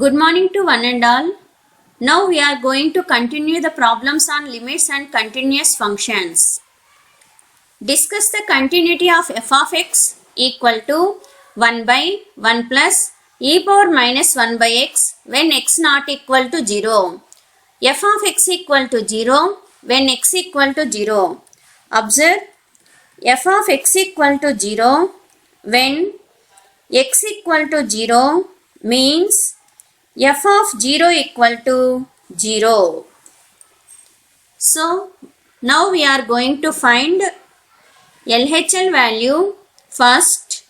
Good morning to one and all. Now we are going to continue the problems on limits and continuous functions. Discuss the continuity of f of x equal to 1 by 1 plus e power minus 1 by x when x not equal to 0. F of x equal to 0 when x equal to 0. Observe, f of x equal to 0 when x equal to 0 means f of 0 equal to 0. So, now we are going to find LHL value first.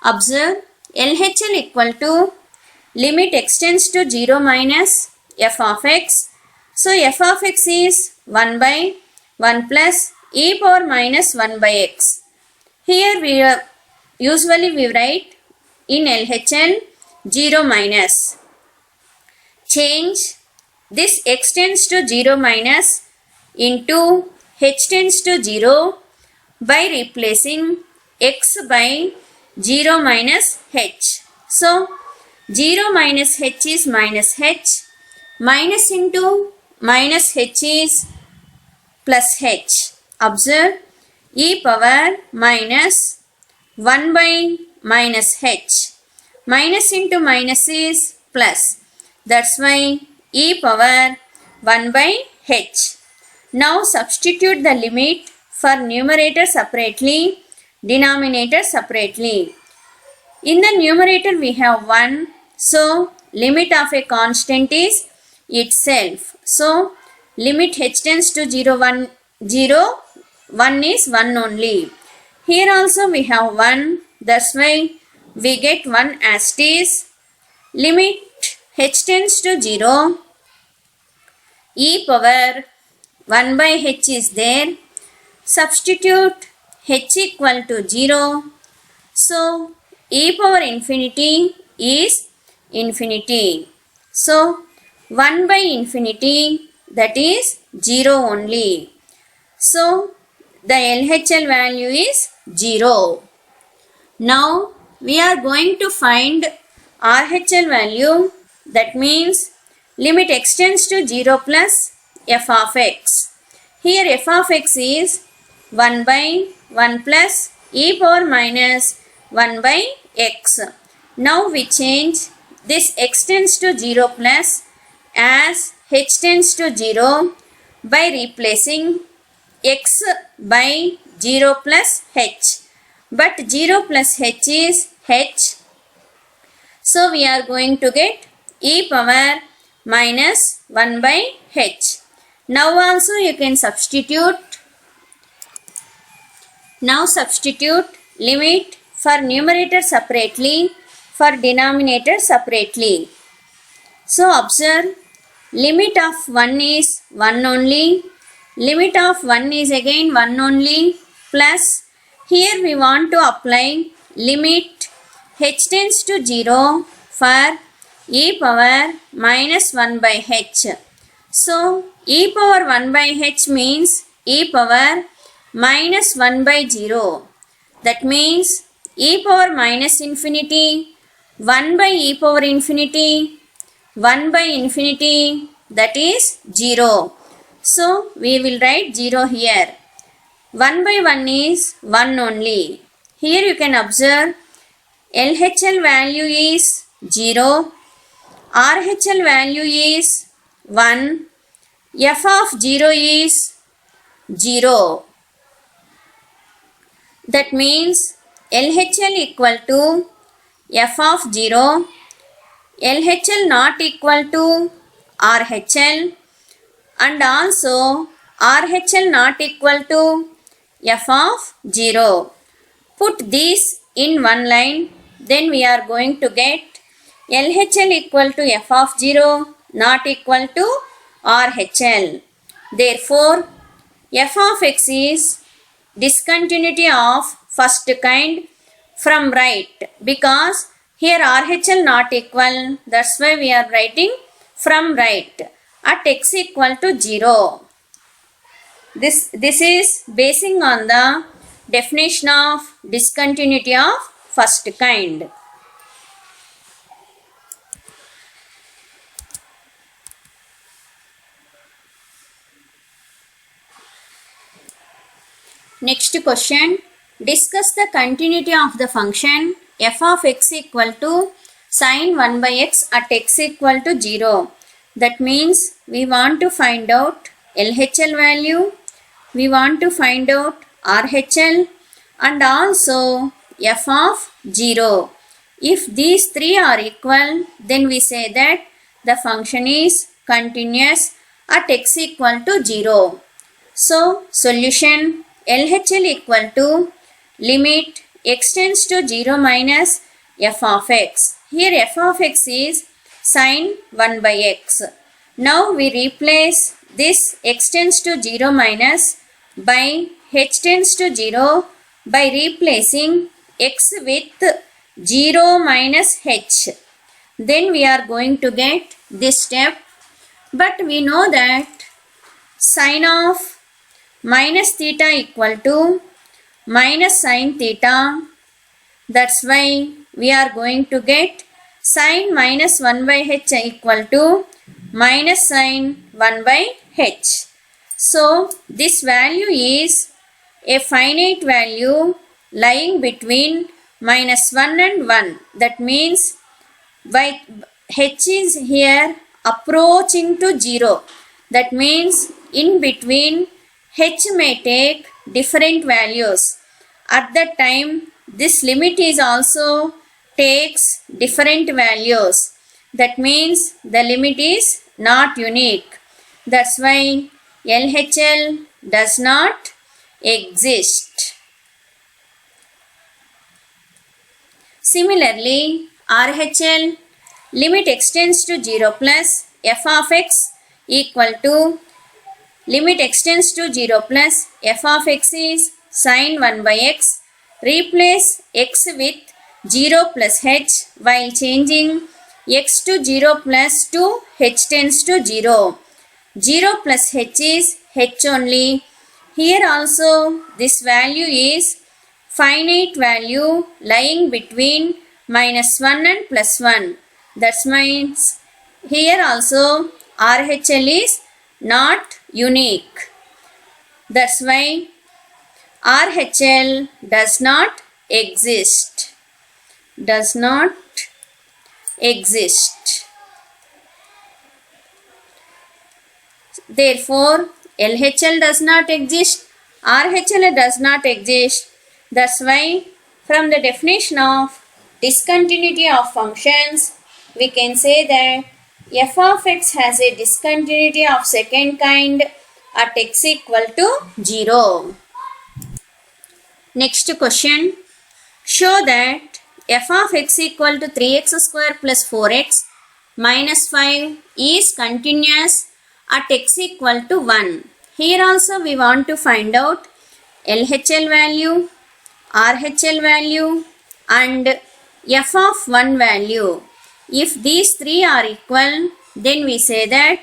Observe, LHL equal to limit x tends to 0 minus f of x. So, f of x is 1 by 1 plus e power minus 1 by x. Here we usually we write in LHL 0 minus. Change this x tends to 0 minus into h tends to 0 by replacing x by 0 minus h. So, 0 minus h is minus h, minus into minus h is plus h. Observe, e power minus 1 by minus h. Minus into minus is plus. That's why e power 1 by h. Now substitute the limit for numerator separately, denominator separately. In the numerator we have 1. So limit of a constant is itself. So limit h tends to 0, 1, 0, 1 is 1 only. Here also we have 1. That's why we get 1 as it is. Limit h tends to 0. E power 1 by h is there. Substitute h equal to 0. So, e power infinity is infinity. So, 1 by infinity, that is 0 only. So, the LHL value is 0. Now, we are going to find RHL value, that means limit x tends to 0 plus f of x. Here f of x is 1 by 1 plus e power minus 1 by x. Now we change this x tends to 0 plus as h tends to 0 by replacing x by 0 plus h. But 0 plus h is h. So we are going to get e power minus 1 by h. Now also you can substitute. Now substitute limit for numerator separately, for denominator separately. So observe, limit of 1 is 1 only. Limit of 1 is again 1 only, plus here we want to apply limit h tends to 0 for e power minus 1 by h. So, e power 1 by h means e power minus 1 by 0. That means e power minus infinity, 1 by e power infinity, 1 by infinity, that is 0. So, we will write 0 here. 1 by 1 is 1 only. Here you can observe LHL value is 0, RHL value is 1, f of 0 is 0. That means LHL equal to f of 0, LHL not equal to RHL, and also RHL not equal to f of 0. Put these in one line, then we are going to get LHL equal to f of 0 not equal to RHL. Therefore, f of x is discontinuity of first kind from right, because here RHL not equal, that's why we are writing from right at x equal to 0. This is basing on the definition of discontinuity of first kind. Next question. Discuss the continuity of the function f of x equal to sin 1 by x at x equal to 0. That means we want to find out LHL value, we want to find out RHL and also f of 0. If these three are equal, then we say that the function is continuous at x equal to 0. So, solution LHL equal to limit x tends to 0 minus f of x. Here f of x is sin 1 by x. Now we replace this x tends to 0 minus by h tends to 0 by replacing x with 0 minus h. Then we are going to get this step. But we know that sin of minus theta equal to minus sin theta. That's why we are going to get sin minus 1 by h equal to minus sin 1 by h. So this value is a finite value lying between minus 1 and 1. That means by h is here approaching to 0. That means in between h may take different values. At that time this limit is also takes different values. That means the limit is not unique. That's why LHL does not exist. Similarly, RHL limit x tends to 0 plus f of x equal to limit x tends to 0 plus f of x is sin 1 by x. Replace x with 0 plus h while changing x to 0 plus 2 h tends to 0. 0 plus h is h only. Here also this value is finite value lying between minus 1 and plus 1. That means here also RHL is not unique. That's why RHL does not exist. Does not exist. Therefore, LHL does not exist. RHL does not exist. That's why from the definition of discontinuity of functions, we can say that f of x has a discontinuity of second kind at x equal to 0. Next question. Show that f of x equal to 3x square plus 4x minus 5 is continuous at x equal to 1. Here also we want to find out LHL value, RHL value and f of 1 value. If these three are equal, then we say that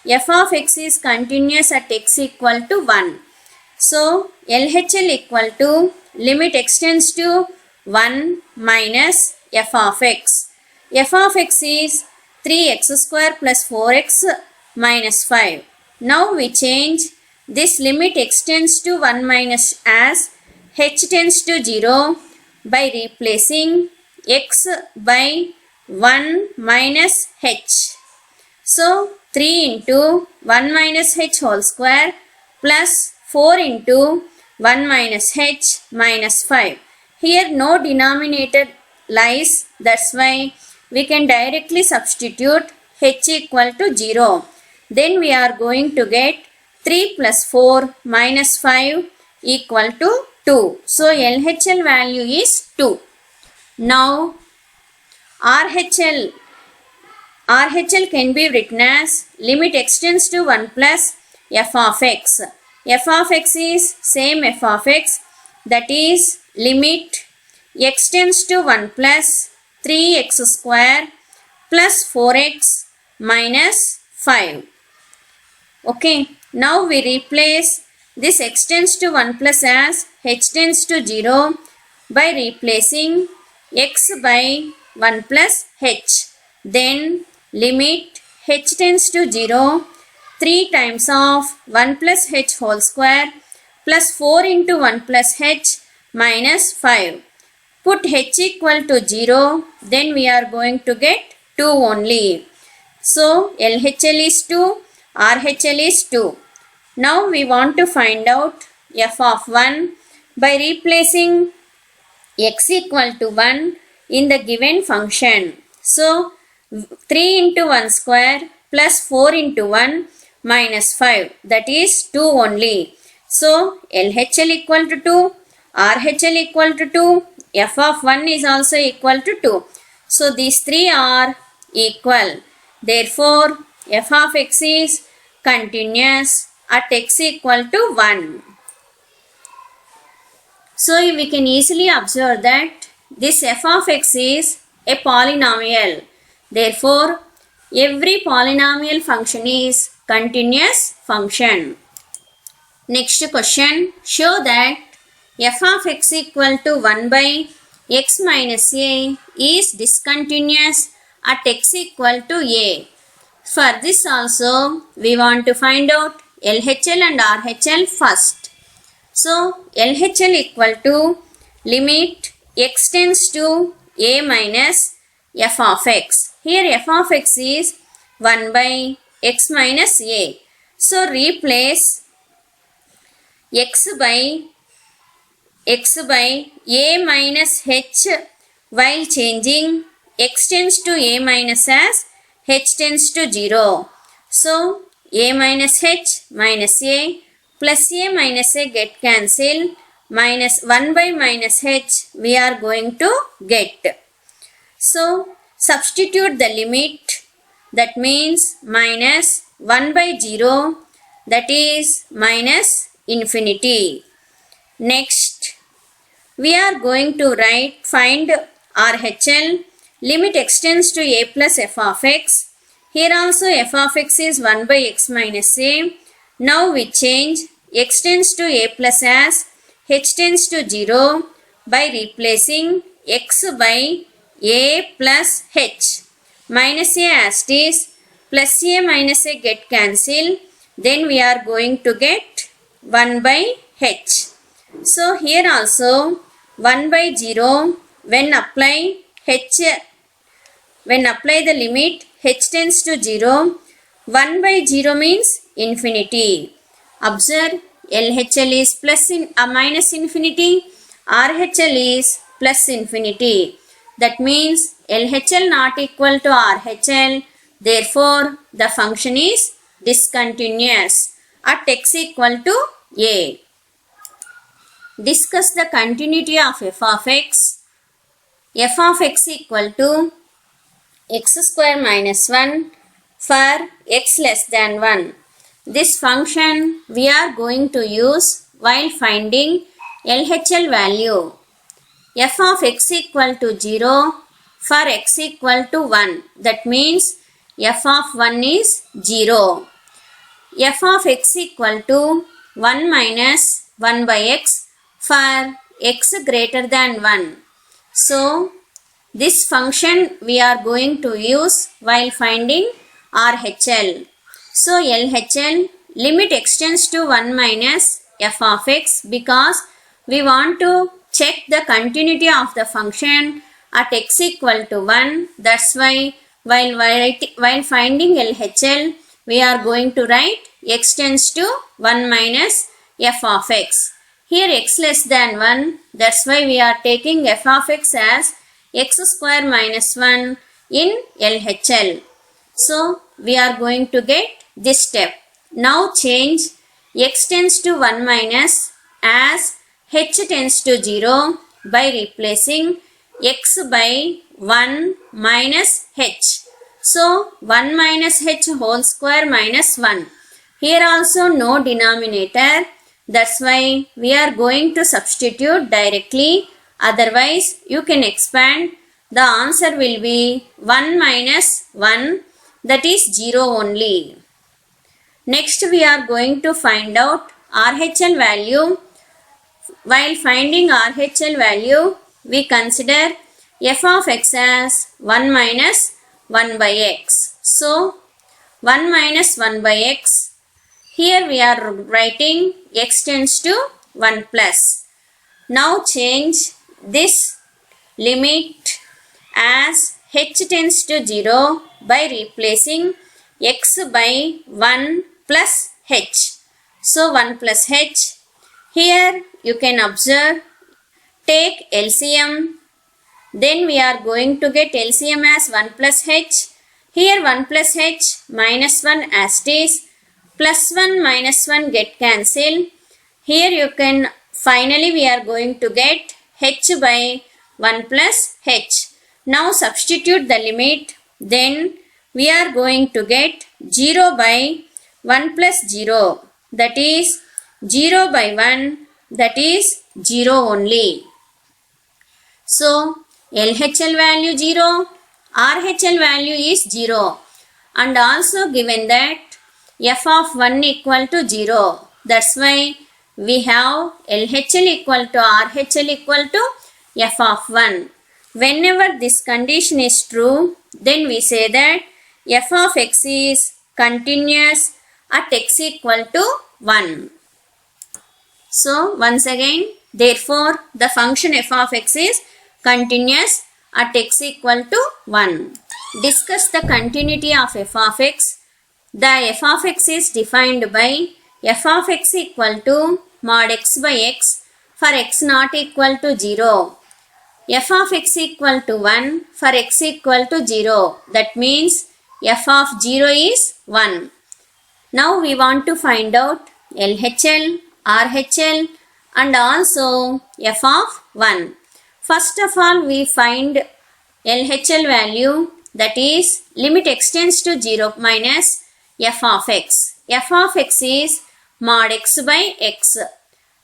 f of x is continuous at x equal to 1. So, LHL equal to limit x tends to 1 minus f of x. f of x is 3x square plus 4x minus 5. Now we change this limit x tends to 1 minus as h tends to 0 by replacing x by 1 minus h. So 3 into 1 minus h whole square plus 4 into 1 minus h minus 5. Here no denominator lies. That's why we can directly substitute h equal to 0. Then we are going to get 3 plus 4 minus 5 equal to 2. So LHL value is 2. Now RHL can be written as limit x tends to 1 plus f of x. f of x is same f of x, that is limit x tends to 1 plus 3x square plus 4x minus 5. Okay, now we replace this x tends to 1 plus as h tends to 0 by replacing x by 1 plus h. Then limit h tends to 0, 3 times of 1 plus h whole square plus 4 into 1 plus h minus 5. Put h equal to 0, then we are going to get 2 only. So LHL is 2, RHL is 2. Now we want to find out f of 1 by replacing x equal to 1 in the given function. So 3 into 1 square plus 4 into 1 minus 5, that is 2 only. So LHL equal to 2, RHL equal to 2, f of 1 is also equal to 2. So these three are equal. Therefore f of x is continuous at x equal to 1. So we can easily observe that this f of x is a polynomial. Therefore every polynomial function is continuous function. Next question, show that f of x equal to 1 by x minus a is discontinuous at x equal to a. For this also we want to find out LHL and RHL first. So LHL equal to limit x tends to a minus f of x. Here f of x is 1 by x minus a. So replace x by a minus h while changing x tends to a minus as h tends to 0. So a minus h minus a plus a minus a get cancelled, minus 1 by minus h we are going to get. So substitute the limit, that means minus 1 by 0, that is minus infinity. Next we are going to find RHL, limit x tends to a plus f of x. Here also f of x is 1 by x minus a. Now we change x tends to a plus as h tends to 0 by replacing x by a plus h. Minus a as it is, plus a minus a get cancelled, then we are going to get 1 by h. So here also 1 by 0, when apply the limit h tends to 0, 1 by 0 means infinity. Observe, LHL is minus infinity, RHL is plus infinity. That means LHL not equal to RHL. Therefore the function is discontinuous at x equal to a. Discuss the continuity of f of x. F of x equal to x square minus 1 for x less than 1. This function we are going to use while finding LHL value. F of x equal to 0 for x equal to 1. That means f of 1 is 0. F of x equal to 1 minus 1 by x for x greater than 1. So this function we are going to use while finding RHL. So LHL, limit x tends to 1 minus f of x, because we want to check the continuity of the function at x equal to 1. That's why while finding LHL we are going to write x tends to 1 minus f of x. Here x less than 1, that's why we are taking f of x as x square minus 1 in LHL. So we are going to get this step. Now change x tends to 1 minus as h tends to 0 by replacing x by 1 minus h. So 1 minus h whole square minus 1. Here also no denominator. That's why we are going to substitute directly. Otherwise you can expand. The answer will be 1 minus 1, that is 0 only. Next we are going to find out RHL value. While finding RHL value, we consider f of x as 1 minus 1 by x. So 1 minus 1 by x. Here we are writing x tends to 1 plus. Now change this limit as h tends to 0 by replacing x by 1 plus h. So 1 plus h. Here you can observe, take LCM. Then we are going to get LCM as 1 plus h. Here 1 plus h minus 1 as it is. Plus 1 minus 1 get cancelled. Here you can finally we are going to get h by 1 plus h. Now substitute the limit. Then we are going to get 0 by 1 plus 0. That is 0 by 1. That is 0 only. So LHL value 0. RHL value is 0. And also given that f of 1 equal to 0. That's why we have LHL equal to RHL equal to f of 1. Whenever this condition is true, then we say that f of x is continuous at x equal to 1. So once again, therefore the function f of x is continuous at x equal to 1. Discuss the continuity of f of x. The f of x is defined by f of x equal to mod x by x for x not equal to 0. F of x equal to 1 for x equal to 0. That means f of 0 is 1. Now we want to find out LHL, RHL and also f of 1. First of all we find LHL value, that is limit x tends to 0 minus f of x. F of x is mod x by x.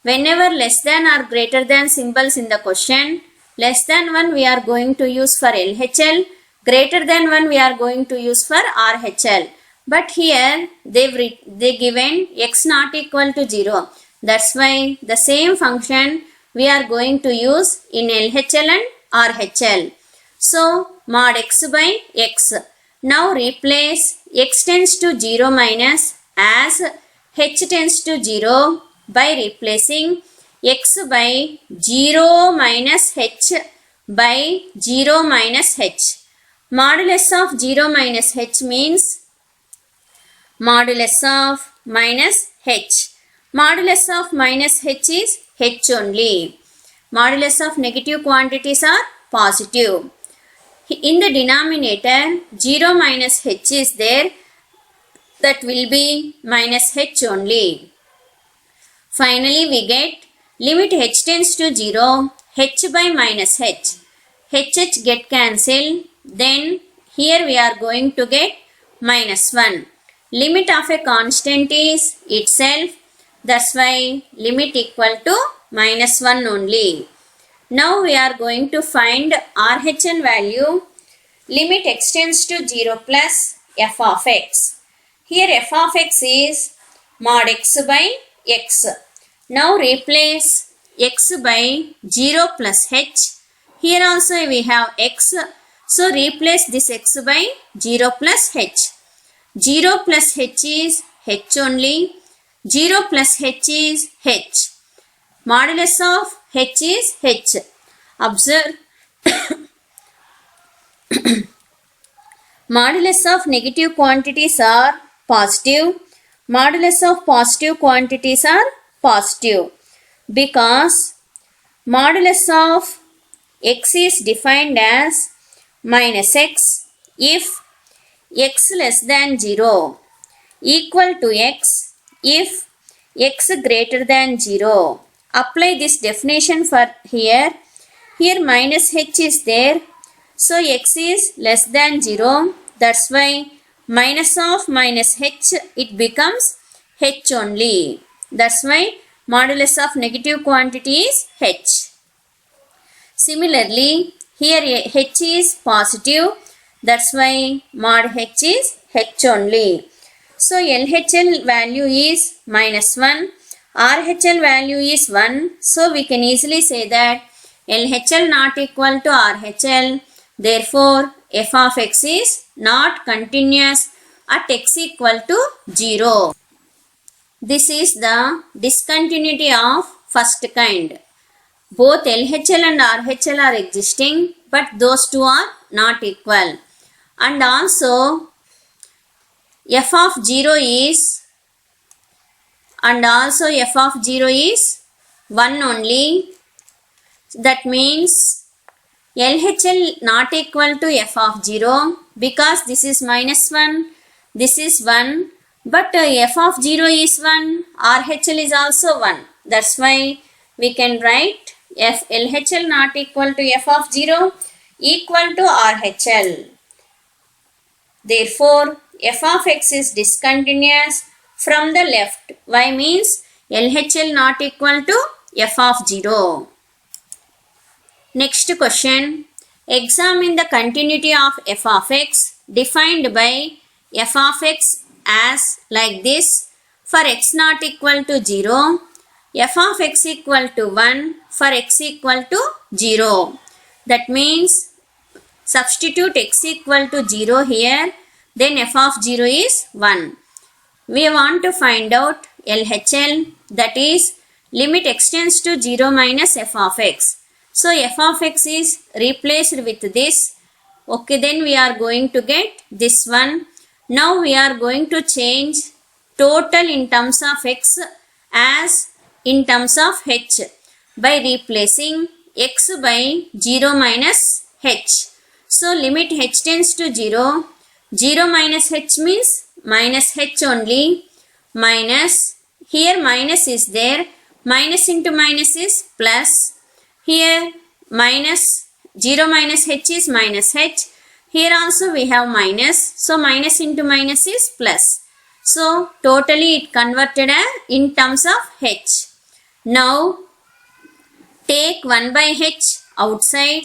Whenever less than or greater than symbols in the question, less than 1 we are going to use for LHL, greater than 1 we are going to use for RHL. But here they given x not equal to 0. That's why the same function we are going to use in LHL and RHL. So mod x by x. Now replace x tends to 0 minus as h tends to 0 by replacing x by 0 minus h by 0 minus h. Modulus of 0 minus h means modulus of minus h. Modulus of minus h is h only. Modulus of negative quantities are positive. In the denominator 0 minus h is there, that will be minus h only. Finally we get limit h tends to 0, h by minus h. h get cancelled. Then here we are going to get minus 1. Limit of a constant is itself. That's why limit equal to minus 1 only. Now we are going to find RHL value. Limit x tends to 0 plus f of x. Here f of x is mod x by x. Now replace x by 0 plus h. Here also we have x. So replace this x by 0 plus h. 0 plus h is h only. 0 plus h is h. Modulus of h is h. Observe modulus of negative quantities are positive. Modulus of positive quantities are positive because modulus of x is defined as minus x if x less than 0, equal to x if x greater than 0. Apply this definition for here. Here minus h is there. So x is less than 0. That's why minus of minus h, it becomes h only. That's why modulus of negative quantity is h. Similarly, here h is positive. That's why mod h is h only. So LHL value is minus 1. RHL value is 1. So we can easily say that LHL not equal to RHL. Therefore, f of x is not continuous at x equal to 0. This is the discontinuity of first kind. Both LHL and RHL are existing, but those two are not equal. And also f of 0 is 1 only. That means LHL not equal to f of 0 because this is -1, this is 1, but f of 0 is 1, RHL is also 1. That's why we can write LHL not equal to f of 0 equal to RHL. Therefore, f of x is discontinuous from the left. Y means LHL not equal to f of 0. Next question. Examine the continuity of f of x defined by f of x as like this. For x not equal to 0, f of x equal to 1 for x equal to 0. That means substitute x equal to 0 here, then f of 0 is 1. We want to find out LHL, that is limit x tends to 0 minus f of x. So f of x is replaced with this. Okay, then we are going to get this one. Now we are going to change total in terms of x as in terms of h by replacing x by 0 minus h. So limit h tends to 0. 0 minus h means minus h only. Minus, here minus is there. Minus into minus is plus. Here minus 0 minus h is minus h. Here also we have minus. So minus into minus is plus. So totally it converted in terms of h. Now take 1 by h outside.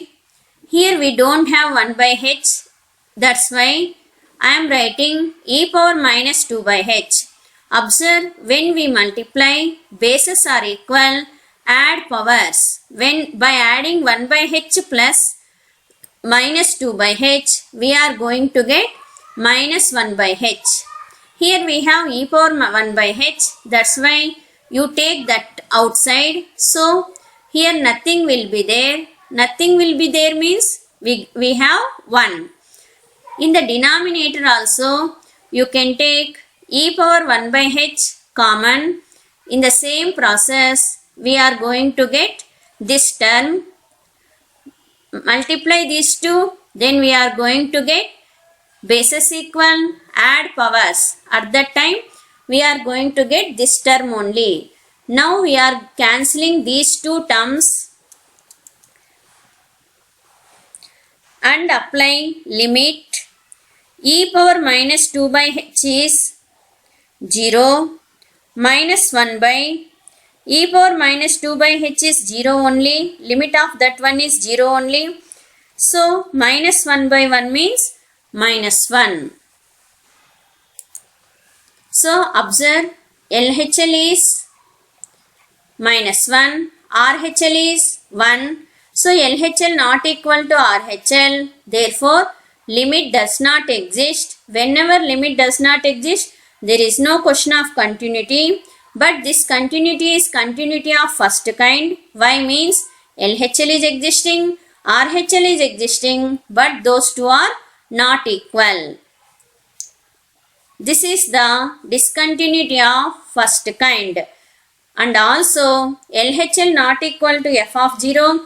Here we don't have 1 by h. That's why I am writing e power minus 2 by h. Observe, when we multiply, bases are equal, add powers. When by adding 1 by h plus minus 2 by h, we are going to get minus 1 by h. Here we have e power 1 by h. That's why you take that outside. So here nothing will be there. Nothing will be there means we have 1. In the denominator also you can take e power 1 by h common. In the same process we are going to get this term. Multiply these two, then we are going to get bases equal, add powers. At that time we are going to get this term only. Now we are cancelling these two terms and apply limit e power minus 2 by h is 0 minus 1 by e power minus 2 by h is 0 only. Limit of that one is 0 only. So minus 1 by 1 means minus 1. So observe, LHL is minus 1, RHL is 1. So LHL not equal to RHL. Therefore limit does not exist. Whenever limit does not exist, there is no question of continuity. But this continuity is continuity of first kind. Y means LHL is existing, RHL is existing, but those two are not equal. This is the discontinuity of first kind. And also LHL not equal to f of 0,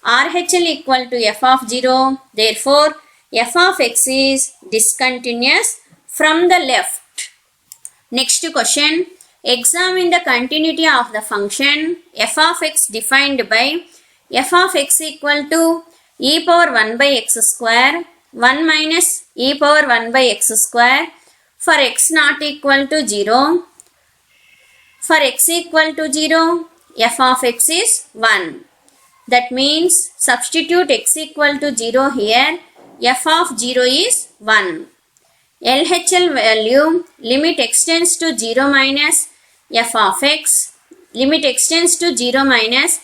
RHL equal to f of 0. Therefore f of x is discontinuous from the left. Next question. Examine the continuity of the function f of x defined by f of x equal to e power 1 by x square 1 minus e power 1 by x square for x not equal to 0. For x equal to 0, f of x is 1. That means substitute x equal to 0 here, f of 0 is 1. LHL value, limit x tends to 0 minus f of x. Limit x tends to 0 minus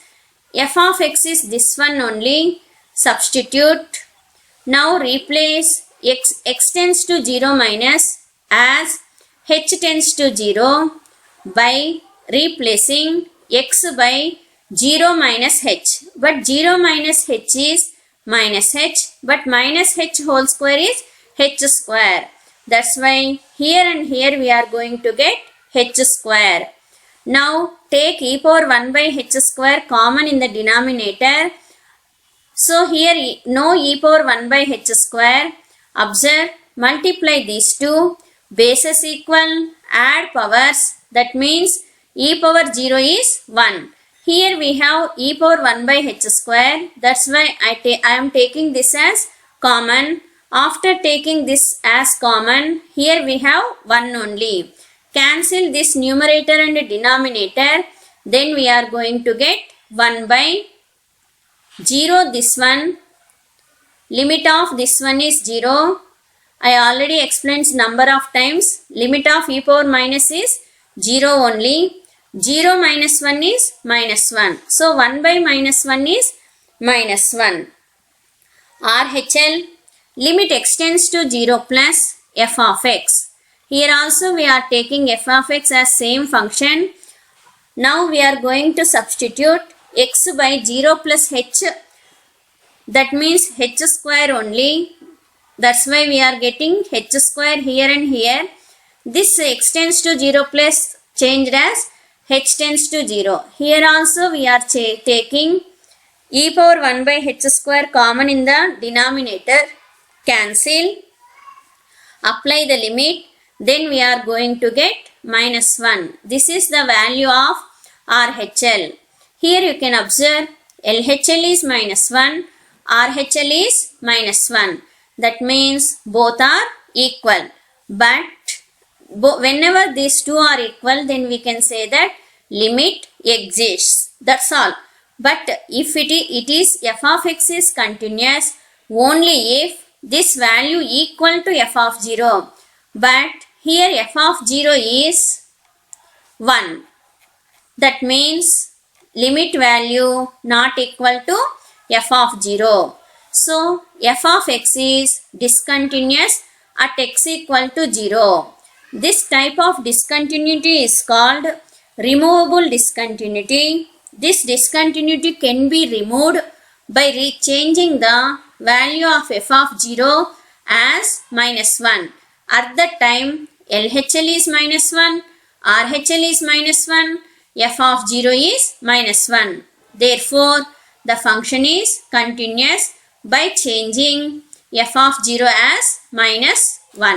f of x is this one only. Substitute. Now replace x tends to 0 minus as h tends to 0 by replacing x by 0 minus h. But 0 minus h is minus h. But minus h whole square is h square. That's why here and here we are going to get h square. Now take e power 1 by h square common in the denominator. So here no e power 1 by h square. Observe, multiply these two. Bases equal, add powers. That means e power 0 is 1. Here we have e power 1 by h square. That's why I am taking this as common. After taking this as common, here we have 1 only. Cancel this numerator and denominator. Then we are going to get 1 by 0 this one. Limit of this one is 0. I already explained number of times. Limit of e power minus is 0 only. 0 minus 1 is minus 1. So 1 by minus 1 is minus 1. RHL, limit extends to 0 plus f of x. Here also we are taking f of x as same function. Now we are going to substitute x by 0 plus h. That means h square only. That's why we are getting h square here and here. This extends to 0 plus changed as h tends to 0. Here also we are taking e power 1 by h square common in the denominator. Cancel. Apply the limit. Then we are going to get minus 1. This is the value of RHL. Here you can observe LHL is minus 1. RHL is minus 1. That means both are equal. But whenever these two are equal, then we can say that limit exists. That's all. But if it is f of x is continuous only if this value equal to f of 0. But here f of 0 is 1. That means limit value not equal to f of 0. So f of x is discontinuous at x equal to 0. This type of discontinuity is called removable discontinuity. This discontinuity can be removed by changing the value of f of 0 as minus 1. At that time LHL is minus 1, RHL is minus 1, f of 0 is minus 1. Therefore, the function is continuous by changing f of 0 as minus 1.